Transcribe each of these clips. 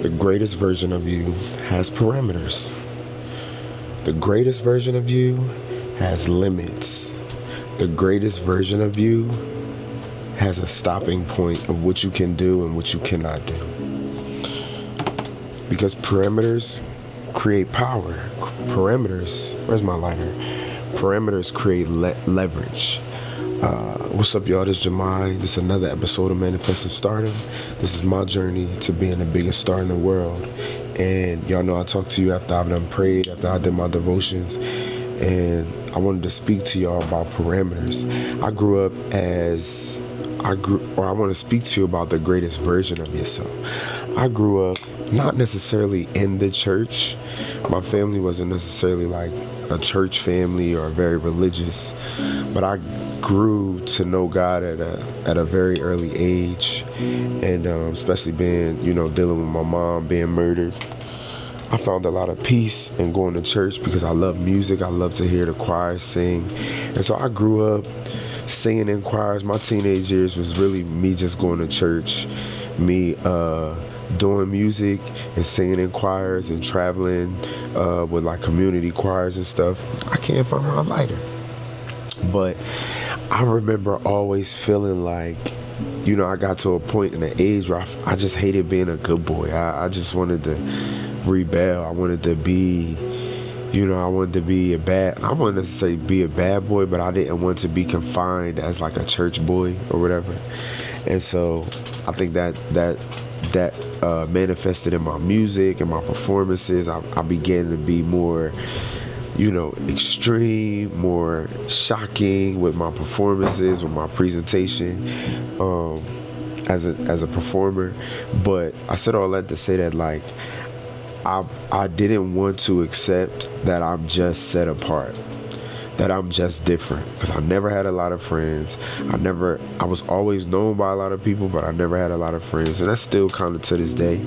The greatest version of you has parameters. The greatest version of you has limits. The greatest version of you has a stopping point of what you can do and what you cannot do. Because parameters create power. Parameters, where's my lighter? Parameters create leverage. What's up, y'all? This is Jamai. This is another episode of Manifesting Stardom. This is my journey to being the biggest star in the world. And y'all know I talk to you after I've done prayed, after I did my devotions. And I wanted to speak to y'all about parameters. I want to speak to you about the greatest version of yourself. I grew up not necessarily in the church. My family wasn't necessarily like a church family or very religious, but I grew to know God at a very early age, and especially being, dealing with my mom being murdered. I found a lot of peace in going to church because I love music. I love to hear the choir sing, and so I grew up singing in choirs. My teenage years was really me just going to church, me doing music and singing in choirs and traveling with like community choirs and stuff. I can't find my lighter. But I remember always feeling like, I got to a point in the age where I just hated being a good boy. I just wanted to rebel. I wanted to be, I wanted to be I wanted to say be a bad boy, but I didn't want to be confined as like a church boy or whatever. And so I think that manifested in my music and my performances. I began to be more, extreme, more shocking with my performances, with my presentation, as a performer. But I said all that to say that, like, I didn't want to accept that I'm just set apart, that I'm just different, because I never had a lot of friends. I was always known by a lot of people, but I never had a lot of friends, and that's still kind of to this day.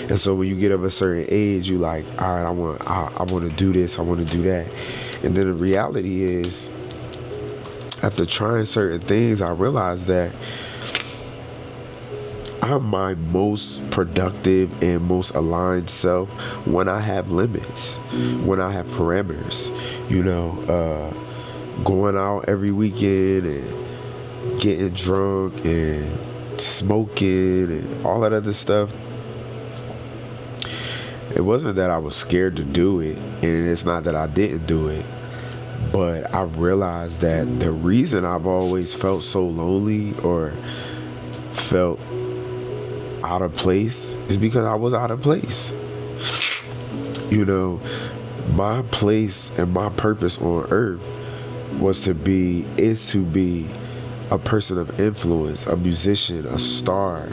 And so when you get of a certain age, you like, all right, I want to do this, I want to do that. And then the reality is, after trying certain things, I realized that I'm my most productive and most aligned self when I have limits, when I have parameters. Going out every weekend and getting drunk and smoking and all that other stuff. It wasn't that I was scared to do it, and it's not that I didn't do it, but I realized that the reason I've always felt so lonely or felt out of place is because I was out of place. My place and my purpose on earth is to be a person of influence, a musician, a star,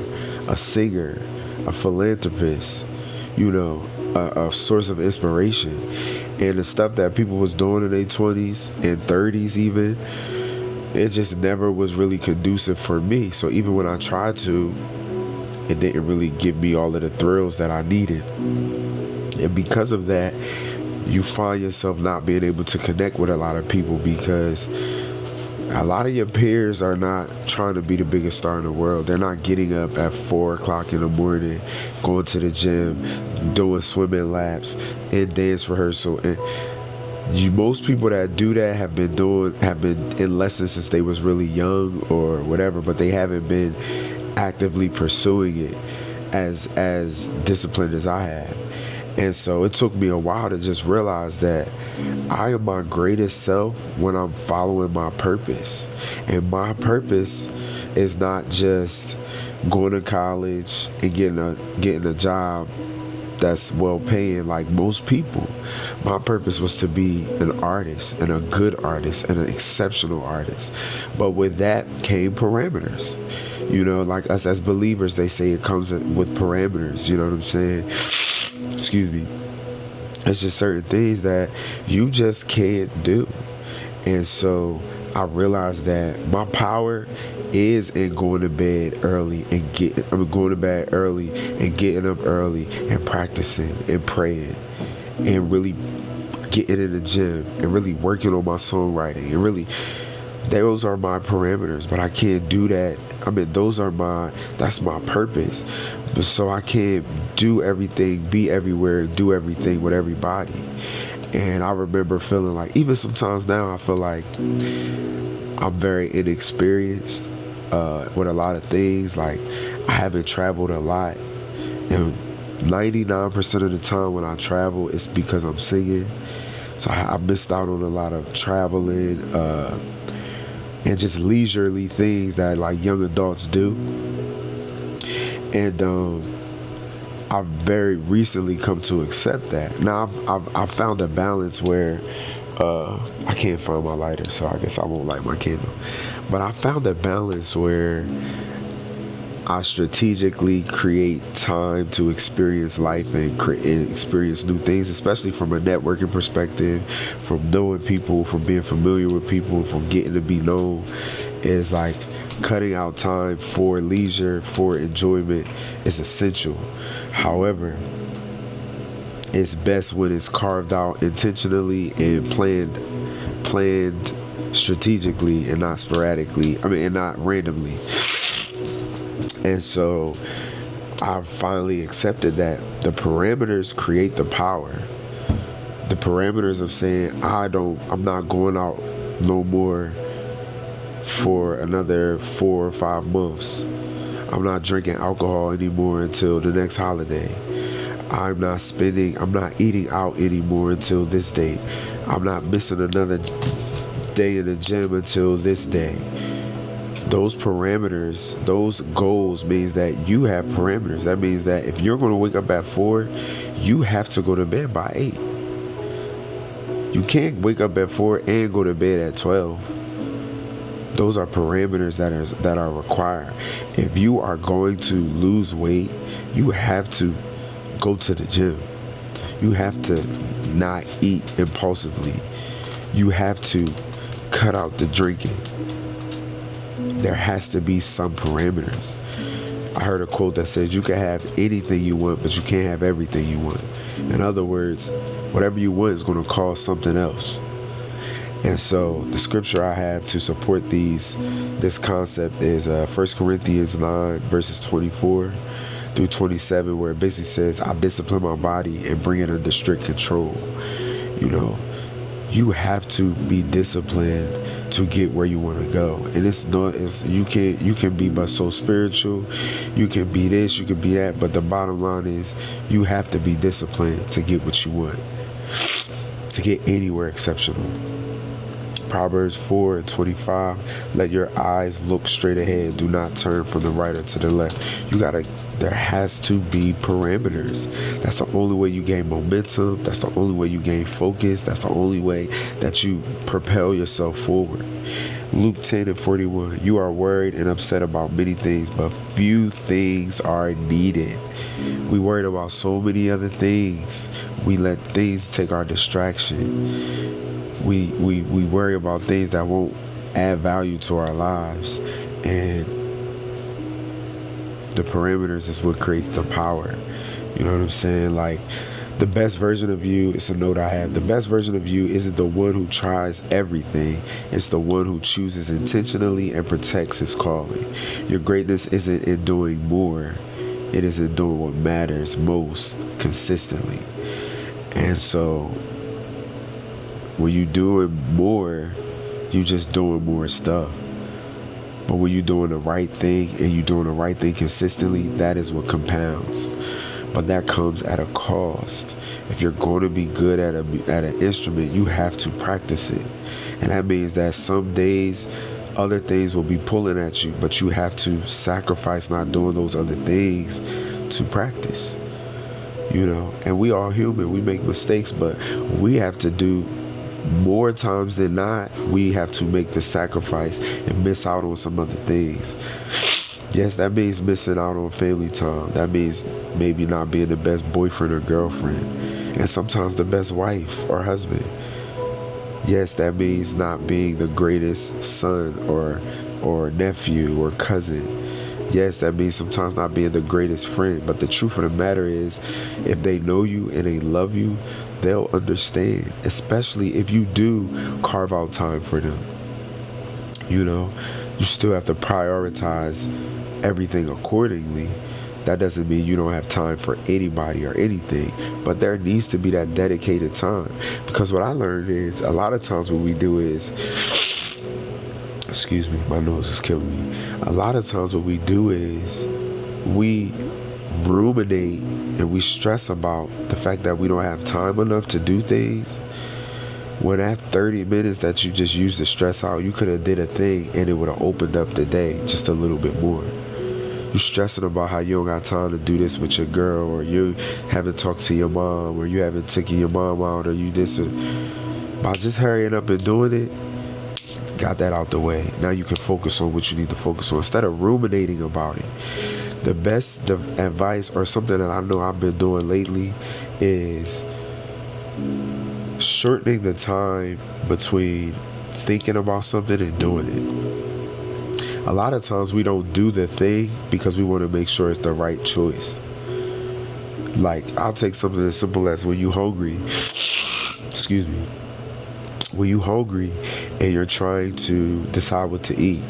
a singer, a philanthropist, a source of inspiration. And the stuff that people was doing in their 20s and 30s even, it just never was really conducive for me. So even when I tried to, it didn't really give me all of the thrills that I needed. And because of that, you find yourself not being able to connect with a lot of people, because a lot of your peers are not trying to be the biggest star in the world. They're not getting up at 4 o'clock in the morning, going to the gym, doing swimming laps and dance rehearsal. And most people that do that have been in lessons since they was really young or whatever, but they haven't been actively pursuing it as disciplined as I have. And so it took me a while to just realize that I am my greatest self when I'm following my purpose. And my purpose is not just going to college and getting a job that's well paying like most people. My purpose was to be an artist, and a good artist, and an exceptional artist. But with that came parameters. Like us as believers, they say it comes with parameters. You know what I'm saying? Excuse me. It's just certain things that you just can't do. And so I realized that my power is in going to bed early and getting up early and practicing and praying and really getting in the gym and really working on my songwriting, and really those are my parameters. But I can't do that I mean, that's my purpose. But so I can't do everything, be everywhere, do everything with everybody. And I remember feeling like, even sometimes now, I feel like I'm very inexperienced with a lot of things. Like, I haven't traveled a lot. And 99% of the time when I travel, it's because I'm singing. So I missed out on a lot of traveling and just leisurely things that like young adults do. And I've very recently come to accept that. Now I've found a balance where I can't find my lighter, so I guess I won't light my candle. But I found a balance where I strategically create time to experience life and experience new things, especially from a networking perspective, from knowing people, from being familiar with people, from getting to be known. Is like cutting out time for leisure, for enjoyment is essential. However, it's best when it's carved out intentionally and planned strategically and not sporadically. I mean, and not randomly. And so I finally accepted that the parameters create the power. The parameters of saying I'm not going out no more for another 4 or 5 months. I'm not drinking alcohol anymore until the next holiday. I'm not eating out anymore until this date. I'm not missing another day in the gym until this day. Those parameters, those goals means that you have parameters. That means that if you're going to wake up at 4, you have to go to bed by 8. You can't wake up at 4 and go to bed at 12. Those are parameters that are required. If you are going to lose weight, you have to go to the gym. You have to not eat impulsively. You have to cut out the drinking. There has to be some parameters. I heard a quote that says you can have anything you want, but you can't have everything you want. In other words, whatever you want is going to cost something else. And so the scripture I have to support this concept is 1 Corinthians 9 verses 24 through 27, where it basically says, I discipline my body and bring it under strict control. You know, you have to be disciplined to get where you want to go. And you can be but so spiritual, you can be this, you can be that, but the bottom line is you have to be disciplined to get what you want, to get anywhere exceptional. Proverbs 4:25, let your eyes look straight ahead. Do not turn from the right or to the left. There has to be parameters. That's the only way you gain momentum. That's the only way you gain focus. That's the only way that you propel yourself forward. Luke 10:41, you are worried and upset about many things, but few things are needed. We worried about so many other things. We let things take our distraction. We worry about things that won't add value to our lives, and the parameters is what creates the power. You know what I'm saying? Like, the best version of you, it's a note I have, the best version of you isn't the one who tries everything. It's the one who chooses intentionally and protects his calling. Your greatness isn't in doing more. It is in doing what matters most consistently. And so when you doing more, you just doing more stuff. But when you doing the right thing and you doing the right thing consistently, that is what compounds. But that comes at a cost. If you're going to be good at an instrument, you have to practice it. And that means that some days other things will be pulling at you, but you have to sacrifice not doing those other things to practice. You know, and we are human, we make mistakes, but we have to do more times than not, we have to make the sacrifice and miss out on some other things. Yes, that means missing out on family time. That means maybe not being the best boyfriend or girlfriend, and sometimes the best wife or husband. Yes, that means not being the greatest son or nephew or cousin. Yes, that means sometimes not being the greatest friend. But the truth of the matter is, if they know you and they love you, they'll understand, especially if you do carve out time for them. You know, You still have to prioritize everything accordingly. That doesn't mean you don't have time for anybody or anything, but there needs to be that dedicated time. Because what I learned is a lot of times what we do is, excuse me, my nose is killing me. A lot of times what we do is we ruminate and we stress about the fact that we don't have time enough to do things. When that 30 minutes that you just used to stress out, you could have did a thing and it would have opened up the day just a little bit more. You stressing about how you don't got time to do this with your girl, or you haven't talked to your mom, or you haven't taken your mom out, or you this, or by just hurrying up and doing it, got that out the way. Now you can focus on what you need to focus on instead of ruminating about it. The best advice, or something that I know I've been doing lately, is shortening the time between thinking about something and doing it. A lot of times we don't do the thing because we want to make sure it's the right choice. Like, I'll take something as simple as when you hungry, excuse me, when you hungry and you're trying to decide what to eat,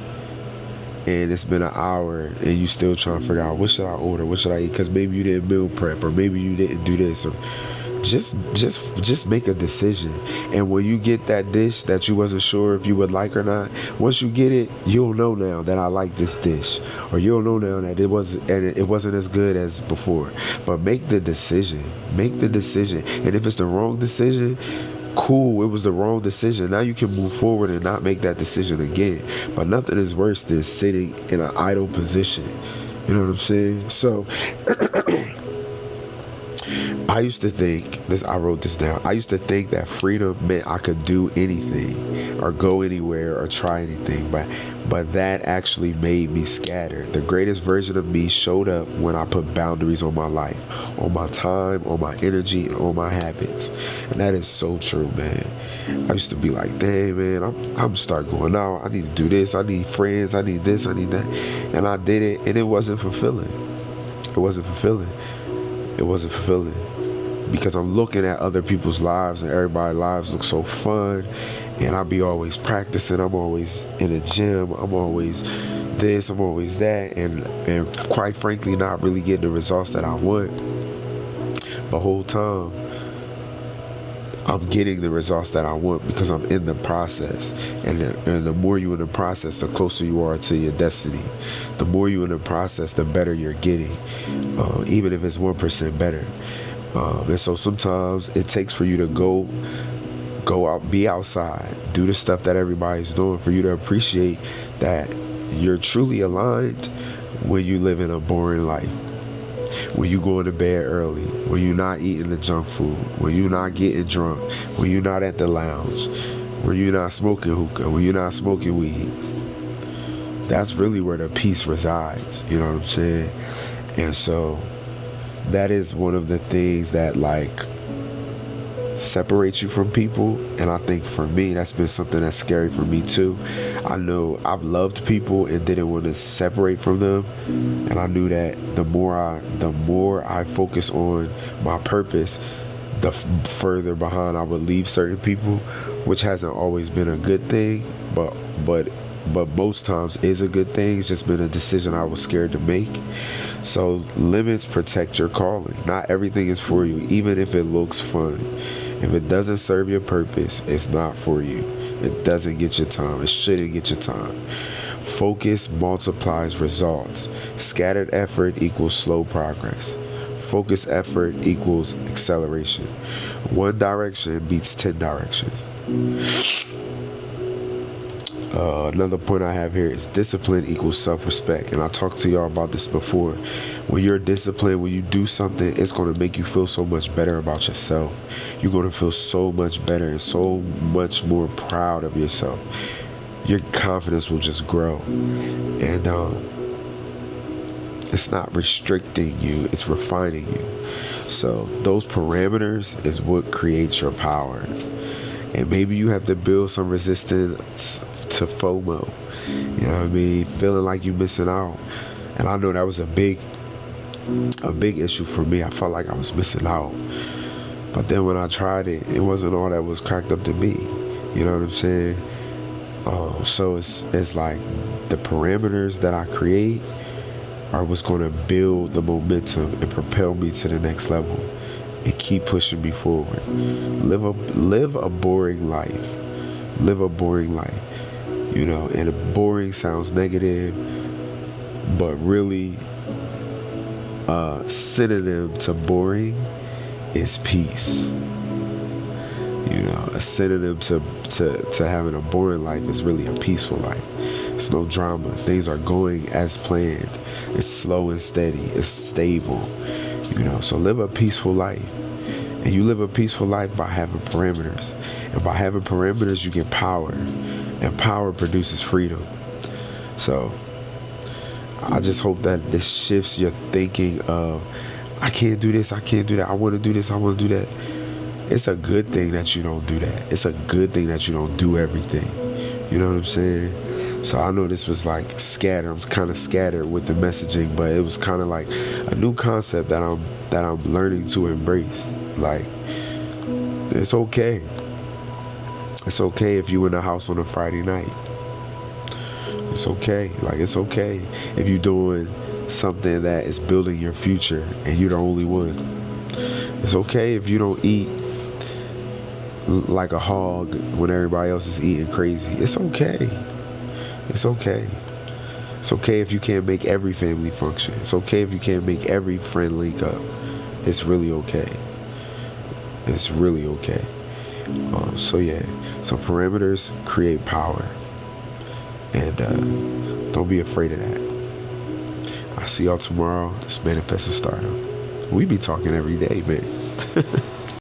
and it's been an hour and you still trying to figure out what should I order, what should I eat, because maybe you didn't meal prep, or maybe you didn't do this, or just make a decision. And when you get that dish that you wasn't sure if you would like or not, once you get it, you'll know now that I like this dish, or you'll know now that it wasn't as good as before. But make the decision. And if it's the wrong decision, cool, it was the wrong decision. Now you can move forward and not make that decision again. But nothing is worse than sitting in an idle position. You know what I'm saying? So I used to think this. I wrote this down. I used to think that freedom meant I could do anything, or go anywhere, or try anything. But that actually made me scattered. The greatest version of me showed up when I put boundaries on my life, on my time, on my energy, and on my habits. And that is so true, man. I used to be like, dang, man, I'm start going out. I need to do this. I need friends. I need this. I need that. And I did it, and it wasn't fulfilling. Because I'm looking at other people's lives, and everybody's lives look so fun, and I be always practicing. I'm always in a gym. I'm always this. I'm always that, and quite frankly, not really getting the results that I want. The whole time, I'm getting the results that I want because I'm in the process. And the more you're in the process, the closer you are to your destiny. The more you're in the process, the better you're getting, even if it's 1% better. And so sometimes it takes for you to go out, be outside, do the stuff that everybody's doing, for you to appreciate that you're truly aligned when you live in a boring life. When you go to bed early, when you're not eating the junk food, when you're not getting drunk, when you're not at the lounge, when you're not smoking hookah, when you're not smoking weed. That's really where the peace resides, you know what I'm saying? And so that is one of the things that separates you from people. And I think for me, that's been something that's scary for me too. I know I've loved people and didn't want to separate from them, and I knew that the more I focus on my purpose, the further behind I would leave certain people, which hasn't always been a good thing, but most times is a good thing. It's just been a decision I was scared to make. So limits protect your calling. Not everything is for you, even if it looks fun. If it doesn't serve your purpose, it's not for you. It doesn't get your time. It shouldn't get your time. Focus multiplies results. Scattered effort equals slow progress. Focused effort equals acceleration. One direction beats 10 directions. Another point I have here is discipline equals self-respect. And I talked to y'all about this before. When you're disciplined, when you do something, it's going to make you feel so much better about yourself. You're going to feel so much better and so much more proud of yourself. Your confidence will just grow. And it's not restricting you, it's refining you. So those parameters is what creates your power. And maybe you have to build some resistance to FOMO. You know what I mean? Feeling like you're missing out. And I know that was a big issue for me. I felt like I was missing out. But then when I tried it, it wasn't all that was cracked up to be. You know what I'm saying? So it's like the parameters that I create are what's going to build the momentum and propel me to the next level and keep pushing me forward. Live a boring life. Live a boring life. You know, and boring sounds negative, but really, synonym to boring is peace. You know, a synonym to having a boring life is really a peaceful life. It's no drama. Things are going as planned. It's slow and steady. It's stable. You know, so live a peaceful life. And you live a peaceful life by having parameters. And by having parameters, you get power. And power produces freedom. So I just hope that this shifts your thinking of, I can't do this, I can't do that, I want to do this, I want to do that. It's a good thing that you don't do that. It's a good thing that you don't do everything. You know what I'm saying? So I know this was like scattered. I'm kind of scattered with the messaging, but it was kind of like a new concept that I'm learning to embrace. Like, it's okay. It's okay if you in the house on a Friday night. It's okay. Like, it's okay if you're doing something that is building your future and you're the only one. It's okay if you don't eat like a hog when everybody else is eating crazy. It's okay. It's okay. It's okay if you can't make every family function. It's okay if you can't make every friend link up. It's really okay. It's really okay. So yeah. So parameters create power. And don't be afraid of that. I'll see y'all tomorrow. This Manifesting Stardom. We be talking every day, man.